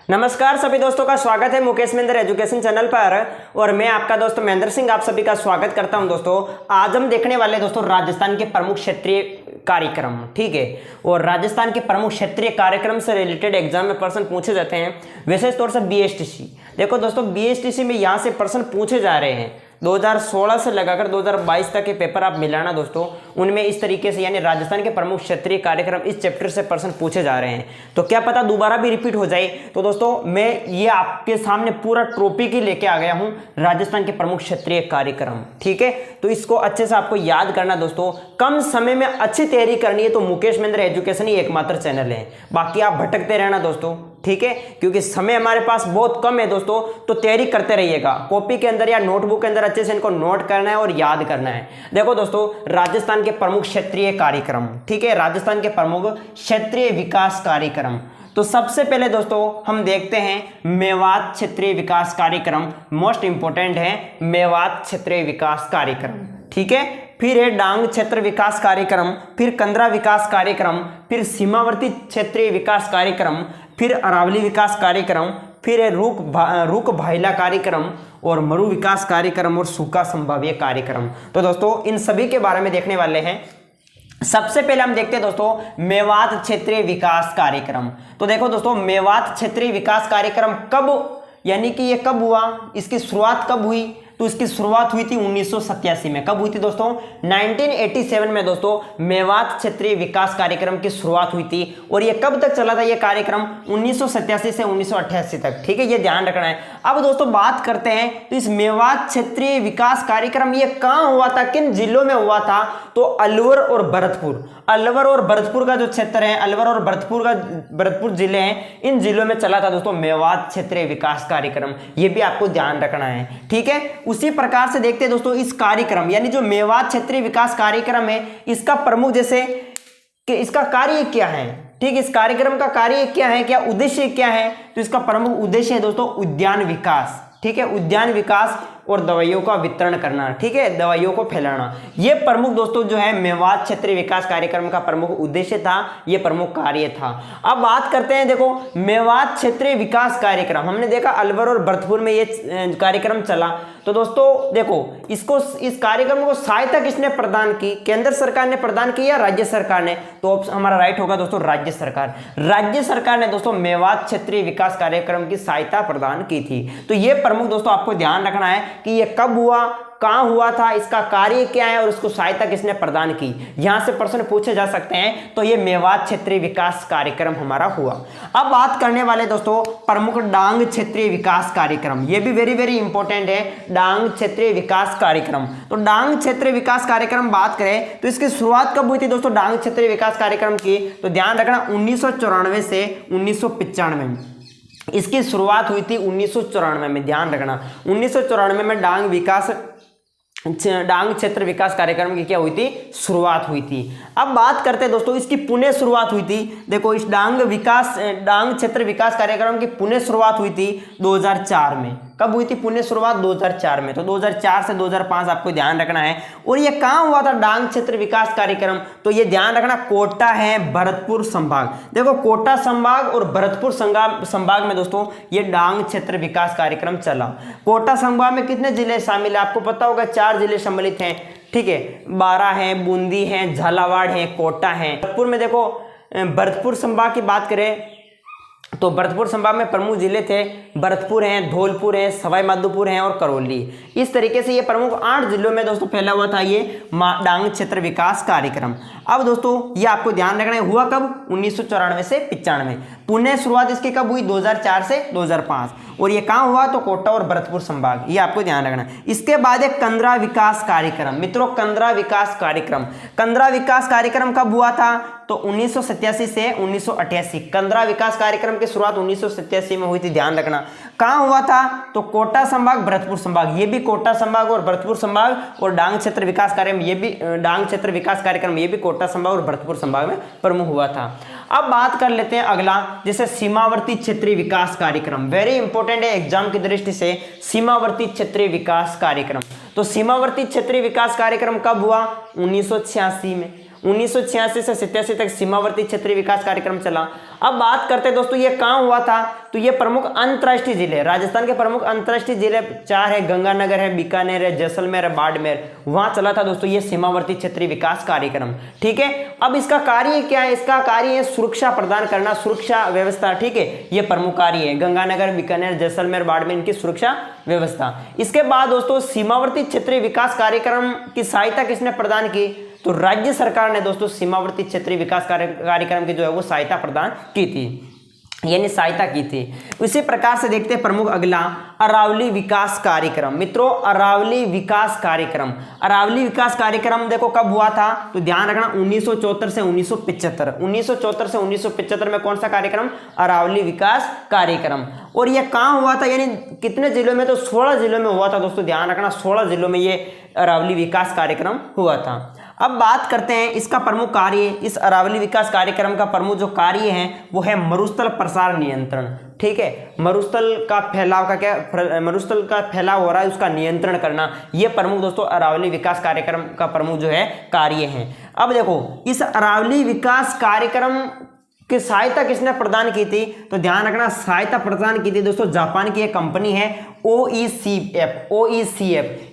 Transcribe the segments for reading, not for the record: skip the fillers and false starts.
नमस्कार सभी दोस्तों का स्वागत है मुकेश महेंद्र एजुकेशन चैनल पर और मैं आपका दोस्त महेंद्र सिंह आप सभी का स्वागत करता हूं। दोस्तों आज हम देखने वाले दोस्तों राजस्थान के प्रमुख क्षेत्रीय कार्यक्रम, ठीक है। और राजस्थान के प्रमुख क्षेत्रीय कार्यक्रम से रिलेटेड एग्जाम में प्रश्न पूछे जाते हैं, विशेष तौर से बीएसटीसी। देखो दोस्तों बीएसटीसी में यहाँ से प्रश्न पूछे जा रहे हैं 2016 से लगाकर 2022 तक के पेपर आप मिलाना दोस्तों, उनमें इस तरीके से यानी राजस्थान के प्रमुख क्षेत्रीय कार्यक्रम इस चैप्टर से प्रश्न पूछे जा रहे हैं। तो क्या पता दोबारा भी रिपीट हो जाए। तो दोस्तों मैं ये आपके सामने पूरा टॉपिक ही लेके आ गया हूं, राजस्थान के प्रमुख क्षेत्रीय कार्यक्रम, ठीक है। तो इसको अच्छे से आपको याद करना दोस्तों, कम समय में अच्छी तैयारी करनी है तो मुकेश महेंद्र एजुकेशन ही एकमात्र चैनल है। बाकी आप भटकते रहना दोस्तों, ठीक है, क्योंकि समय हमारे पास बहुत कम है दोस्तों। तो तैयारी करते रहिएगा, कॉपी के अंदर या नोटबुक के अंदर अच्छे से इनको नोट करना है और याद करना है। देखो दोस्तों राजस्थान के प्रमुख क्षेत्रीय कार्यक्रम, ठीक है, राजस्थान के प्रमुख क्षेत्रीय विकास कार्यक्रम। तो सबसे पहले दोस्तों हम देखते हैं मेवात क्षेत्रीय विकास कार्यक्रम, मोस्ट इंपोर्टेंट है मेवात क्षेत्रीय विकास कार्यक्रम, ठीक है। फिर है डांग क्षेत्र विकास कार्यक्रम, फिर कंदरा विकास कार्यक्रम, फिर सीमावर्ती क्षेत्रीय विकास कार्यक्रम, फिर अरावली विकास कार्यक्रम, फिर है रुक भाइला कार्यक्रम और मरु विकास कार्यक्रम और सूखा संभाव्य कार्यक्रम। तो दोस्तों इन सभी के बारे में देखने वाले हैं। सबसे पहले हम देखते हैं दोस्तों मेवात क्षेत्रीय विकास कार्यक्रम। तो देखो दोस्तों मेवात क्षेत्रीय विकास कार्यक्रम कब, यानी कि ये कब हुआ, इसकी शुरुआत कब हुई, तो इसकी शुरुआत हुई थी 1987 में। कब हुई थी दोस्तों? 1987 में दोस्तों मेवात क्षेत्रीय विकास कार्यक्रम की शुरुआत हुई थी। और ये कब तक चला था ये कार्यक्रम? 1987 से 1988 तक, ठीक है, ये ध्यान रखना है। अब दोस्तों बात करते हैं तो इस मेवात क्षेत्रीय विकास कार्यक्रम ये कहाँ हुआ था, किन जिलों में हुआ था? तो अलवर और भरतपुर, अलवर और भरतपुर का जो क्षेत्र है, अलवर और भरतपुर जिले हैं, इन जिलों में चला था दोस्तों मेवात क्षेत्रीय विकास कार्यक्रम। ये भी आपको ध्यान रखना है, ठीक है। उसी प्रकार से देखते हैं दोस्तों इस कार्यक्रम यानी जो मेवात क्षेत्रीय विकास कार्यक्रम है, इसका प्रमुख जैसे कि इसका कार्य क्या है, ठीक, इस कार्यक्रम का कार्य क्या है, क्या उद्देश्य क्या है? तो इसका प्रमुख उद्देश्य है दोस्तों उद्यान विकास, ठीक है, उद्यान विकास और दवाइयों का वितरण करना, ठीक है, दवाइयों को फैलाना। ये प्रमुख दोस्तों जो है मेवात क्षेत्रीय विकास कार्यक्रम का प्रमुख उद्देश्य था, ये प्रमुख कार्य था। अब बात करते हैं देखो मेवात क्षेत्रीय विकास कार्यक्रम, हमने देखा अलवर और भरतपुर में ये कार्यक्रम चला। तो दोस्तों देखो इस कार्यक्रम को सहायता किसने प्रदान की, केंद्र सरकार ने प्रदान की या राज्य सरकार ने? तो हमारा राइट होगा दोस्तों राज्य सरकार। राज्य सरकार ने दोस्तों मेवात क्षेत्रीय विकास कार्यक्रम की सहायता प्रदान की थी। तो ये प्रमुख दोस्तों आपको ध्यान रखना है कि ये कब हुआ, कहां हुआ था, इसका कार्य क्या है और उसको सहायता किसने प्रदान की। यहां से प्रश्न पूछे जा सकते हैं। तो ये मेवात क्षेत्रीय विकास कार्यक्रम हमारा हुआ। अब बात करने वाले दोस्तों प्रमुख डांग क्षेत्रीय विकास कार्यक्रम, ये भी वेरी वेरी इंपॉर्टेंट है, डांग क्षेत्रीय विकास कार्यक्रम। तो डांग क्षेत्रीय विकास कार्यक्रम बात करें तो इसकी शुरुआत कब हुई थी दोस्तों डांग क्षेत्रीय विकास कार्यक्रम की? तो ध्यान रखना 1994 से 1995 में इसकी शुरुआत हुई थी। 1994 में ध्यान रखना 1994 में डांग क्षेत्र विकास कार्यक्रम की क्या हुई थी? शुरुआत हुई थी। अब बात करते हैं दोस्तों इसकी पुणे शुरुआत हुई थी। देखो इस डांग क्षेत्र विकास कार्यक्रम की पुणे शुरुआत हुई थी 2004 में। कब हुई थी पुणे शुरुआत? 2004 में। तो 2004 से 2005 आपको ध्यान रखना है। और ये कहां हुआ था डांग क्षेत्र विकास कार्यक्रम? तो ये ध्यान रखना कोटा है, भरतपुर संभाग। देखो कोटा संभाग और भरतपुर संभाग में दोस्तों ये डांग क्षेत्र विकास कार्यक्रम चला। कोटा संभाग में कितने जिले शामिल है? आपको पता होगा 4 जिले सम्मिलित हैं, ठीक है, 12 हैं, बूंदी हैं, झालावाड़ है, कोटा है। भरतपुर में देखो भरतपुर संभाग की बात करें तो भरतपुर संभाग में प्रमुख जिले थे भरतपुर हैं, धौलपुर है, सवाई माधोपुर हैं और करौली। इस तरीके से ये प्रमुख 8 जिलों में दोस्तों फैला हुआ था ये डांग क्षेत्र विकास कार्यक्रम। अब दोस्तों ये आपको ध्यान रखना है हुआ कब? 1994 से 95। पुणे शुरुआत इसकी कब हुई? 2004 से 2005। और ये कहाँ हुआ? तो कोटा और भरतपुर संभाग, ये आपको ध्यान रखना। इसके बाद एक कंदरा विकास कार्यक्रम। मित्रों कंदरा विकास कार्यक्रम, कंदरा विकास कार्यक्रम कब हुआ था? तो 1987 से 1988। कंदरा विकास कार्यक्रम की शुरुआत 1987 में हुई थी, ध्यान रखना। कहाँ हुआ था? तो कोटा संभाग, भरतपुर संभाग, ये भी कोटा संभाग और भरतपुर संभाग। और डांग क्षेत्र विकास कार्यक्रम ये भी डांग क्षेत्र विकास कार्यक्रम ये भी कोटा संभाग और भरतपुर संभाग में प्रमुख हुआ था। अब बात कर लेते हैं अगला, जैसे सीमावर्ती क्षेत्रीय विकास कार्यक्रम, वेरी इंपॉर्टेंट है एग्जाम की दृष्टि से। सीमावर्ती क्षेत्रीय विकास कार्यक्रम, तो सीमावर्ती क्षेत्रीय विकास कार्यक्रम कब हुआ? 1986 में। 1986 से 87 तक सीमावर्ती क्षेत्रीय विकास कार्यक्रम चला। अब बात करते हैं दोस्तों ये कहाँ हुआ था, तो ये प्रमुख अंतर्राष्ट्रीय जिले, राजस्थान के प्रमुख अंतर्राष्ट्रीय जिले 4 है, गंगानगर है, बीकानेर है, जैसलमेर है, बाड़मेर, वहां चला था दोस्तों ये सीमावर्ती क्षेत्रीय विकास कार्यक्रम। ठीक है, अब इसका कार्य क्या है, इसका कार्य है सुरक्षा प्रदान करना, सुरक्षा व्यवस्था। ठीक है, ये प्रमुख कार्य है, गंगानगर, बीकानेर, जैसलमेर, बाड़मेर इनकी सुरक्षा व्यवस्था। इसके बाद दोस्तों सीमावर्ती क्षेत्रीय विकास कार्यक्रम की सहायता किसने प्रदान की, तो राज्य सरकार ने दोस्तों सीमावर्ती क्षेत्रीय विकास कार्यक्रम की जो है वो सहायता प्रदान की थी, यानी सहायता की थी। इसी प्रकार से देखते हैं प्रमुख अगला अरावली विकास कार्यक्रम। मित्रों अरावली विकास कार्यक्रम, अरावली विकास कार्यक्रम देखो कब हुआ था, तो ध्यान रखना 1974 से 1975, 1974 से 1975 में कौन सा कार्यक्रम, अरावली विकास कार्यक्रम। और ये कहाँ हुआ था, यानी कितने जिलों में, तो 16 जिलों में हुआ था दोस्तों, ध्यान रखना 16 जिलों में ये अरावली विकास कार्यक्रम हुआ था। अब बात करते हैं इसका प्रमुख कार्य, इस अरावली विकास कार्यक्रम का प्रमुख जो कार्य है वो है मरुस्थल प्रसार नियंत्रण। ठीक है, मरुस्थल का फैलाव का क्या, मरुस्थल का फैलाव हो रहा है उसका नियंत्रण करना, ये प्रमुख दोस्तों अरावली विकास कार्यक्रम का प्रमुख जो है कार्य है। अब देखो इस अरावली विकास कार्यक्रम की सहायता किसने प्रदान की थी, तो ध्यान रखना सहायता प्रदान की थी दोस्तों जापान की एक कंपनी है OECF।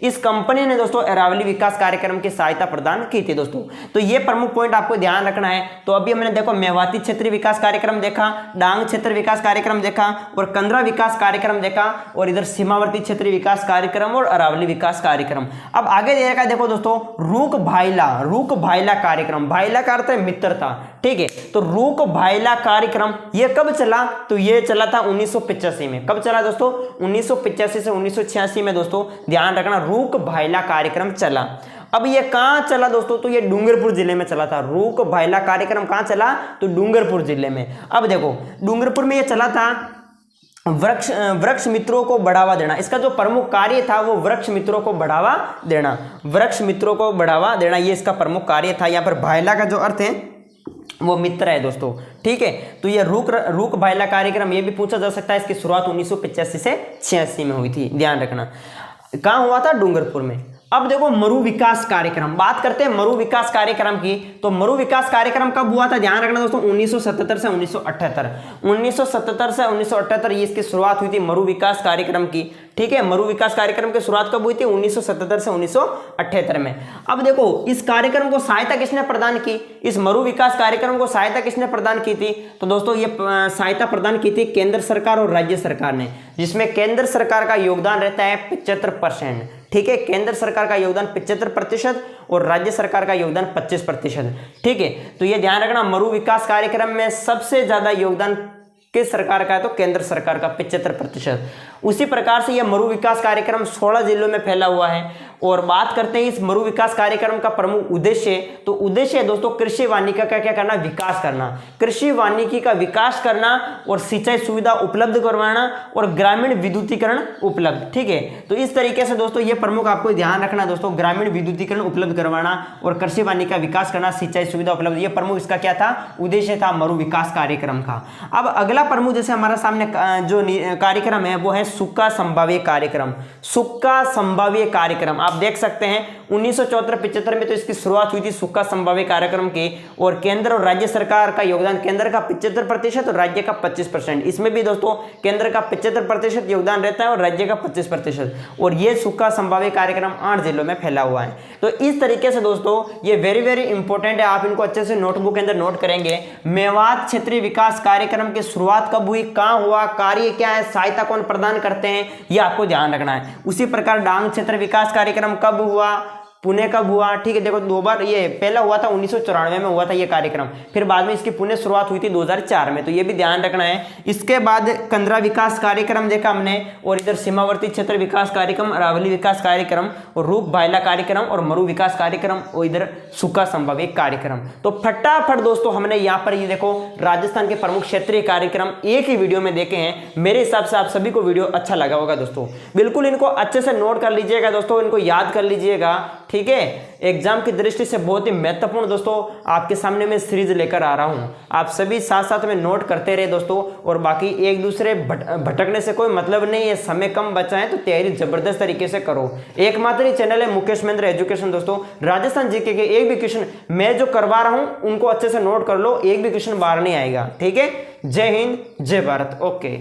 इस कंपनी ने दोस्तों अरावली विकास कार्यक्रम की सहायता प्रदान की थी दोस्तों। तो ये प्रमुख पॉइंट आपको ध्यान रखना है। तो अभी हमने देखो मेवाती क्षेत्रीय विकास कार्यक्रम देखा, डांग क्षेत्र विकास कार्यक्रम देखा और कंदरा विकास कार्यक्रम देखा, और इधर सीमावर्ती क्षेत्रीय विकास कार्यक्रम और अरावली विकास कार्यक्रम। अब आगे देखा देखो दोस्तों रूक भाईला कार्यक्रम, भाईला का अर्थ है मित्रता। ठीक है, तो रूक भाईला कार्यक्रम ये कब चला, तो ये चला था 1985 में। कब चला दोस्तों, 1985 से 1986 में दोस्तों, ध्यान रखना रूक भाईला कार्यक्रम चला। अब ये कहां चला दोस्तों, तो ये डूंगरपुर जिले में चला था। रूक भाईला कार्यक्रम कहां चला, तो डूंगरपुर जिले में। अब देखो डूंगरपुर में ये चला था वृक्ष मित्रों को बढ़ावा देना। इसका जो प्रमुख कार्य था वो वृक्ष मित्रों को बढ़ावा देना, वृक्ष मित्रों को बढ़ावा देना, ये इसका प्रमुख कार्य था। यहाँ पर भाईला का जो अर्थ है वो मित्र है दोस्तों। ठीक है, तो ये रूक भाईला कार्यक्रम ये भी पूछा जा सकता है। इसकी शुरुआत 1985 से 86 में हुई थी, ध्यान रखना। कहाँ हुआ था, डूंगरपुर में। अब देखो मरु विकास कार्यक्रम, बात करते हैं मरु विकास कार्यक्रम की। तो मरु विकास कार्यक्रम कब हुआ था, ध्यान रखना दोस्तों 1977 से 1978, 1977 से 1978 ये इसकी शुरुआत हुई थी मरु विकास कार्यक्रम की। ठीक है, मरु विकास कार्यक्रम की शुरुआत कब हुई थी, 1977 से 1978 में। अब देखो इस कार्यक्रम को सहायता किसने प्रदान की, इस मरु विकास कार्यक्रम को सहायता किसने प्रदान की थी, तो दोस्तों ये सहायता प्रदान की थी केंद्र सरकार और राज्य सरकार ने, जिसमें केंद्र सरकार का योगदान रहता है 75%। ठीक है, केंद्र सरकार का योगदान 75% और राज्य सरकार का योगदान 25%। ठीक है, तो ये ध्यान रखना मरु विकास कार्यक्रम में सबसे ज्यादा योगदान किस सरकार का है, तो केंद्र सरकार का 75%। उसी प्रकार से यह मरु विकास कार्यक्रम 16 जिलों में फैला हुआ है। और बात करते हैं इस मरु विकास कार्यक्रम का प्रमुख उद्देश्य, तो उद्देश्य है दोस्तों कृषि वानिकी का क्या करना, विकास करना, कृषि वानिकी का विकास करना और सिंचाई सुविधा उपलब्ध करवाना और ग्रामीण विद्युतीकरण उपलब्ध। ठीक है, तो इस तरीके से दोस्तों ये प्रमुख आपको ध्यान रखना दोस्तों, ग्रामीण विद्युतीकरण उपलब्ध करवाना और कृषि वानिकी का विकास करना, सिंचाई सुविधा उपलब्ध, ये प्रमुख इसका क्या था, उद्देश्य था मरु विकास कार्यक्रम का। अब अगला प्रमुख जैसे हमारा सामने जो कार्यक्रम है वो है सुक्का संभाव्य कार्यक्रम। सुक्का संभाव्य कार्यक्रम आप देख सकते हैं 1974-75 में तो इसकी शुरुआत हुई थी सुक्का संभाव्य कार्यक्रम की, और केंद्र और राज्य सरकार का योगदान, केंद्र का 75% और राज्य का 25%। इसमें भी दोस्तों केंद्र का 75% योगदान रहता है और राज्य का 25%। और ये सुक्का संभाव्य कार्यक्रम 8 जिलों में फैला हुआ है। तो इस तरीके से दोस्तों ये वेरी वेरी इंपॉर्टेंट है, आप इनको अच्छे से नोटबुक के अंदर नोट करेंगे। मेवात क्षेत्रीय विकास कार्यक्रम की शुरुआत कब हुई, कहां हुआ, कार्य क्या है, सहायता कौन प्रदान करते हैं, ये आपको ध्यान रखना है। उसी प्रकार डांग क्षेत्र विकास कार्यक्रम कब हुआ, पुणे कब हुआ। ठीक है, देखो 2 बार, ये पहला हुआ था 1994 में हुआ था ये कार्यक्रम, फिर बाद में इसकी पुणे शुरुआत हुई थी 2004 में, तो ये भी ध्यान रखना है। इसके बाद कंदरा विकास कार्यक्रम देखा हमने, और इधर सीमावर्ती क्षेत्र विकास कार्यक्रम, अरावली विकास कार्यक्रम और रूप भाईला कार्यक्रम और मरु विकास कार्यक्रम और इधर सुक्का संभाव्य कार्यक्रम। तो फटाफट दोस्तों हमने यहाँ पर ये देखो राजस्थान के प्रमुख क्षेत्रीय कार्यक्रम एक ही वीडियो में देखे हैं। मेरे हिसाब से आप सभी को वीडियो अच्छा लगा होगा दोस्तों। बिल्कुल इनको अच्छे से नोट कर लीजिएगा दोस्तों, इनको याद कर लीजिएगा, ठीक है। एग्जाम की दृष्टि से बहुत ही महत्वपूर्ण दोस्तों आपके सामने मैं सीरीज लेकर आ रहा हूं। आप सभी साथ साथ में नोट करते रहे दोस्तों, और बाकी एक दूसरे भटकने से कोई मतलब नहीं है। समय कम बचा है तो तैयारी जबरदस्त तरीके से करो। एकमात्र ही चैनल है मुकेश महेंद्र एजुकेशन दोस्तों। राजस्थान जीके के एक भी क्वेश्चन मैं जो करवा रहा हूं उनको अच्छे से नोट कर लो, एक भी क्वेश्चन बाहर नहीं आएगा, ठीक है। जय हिंद, जय भारत। ओके।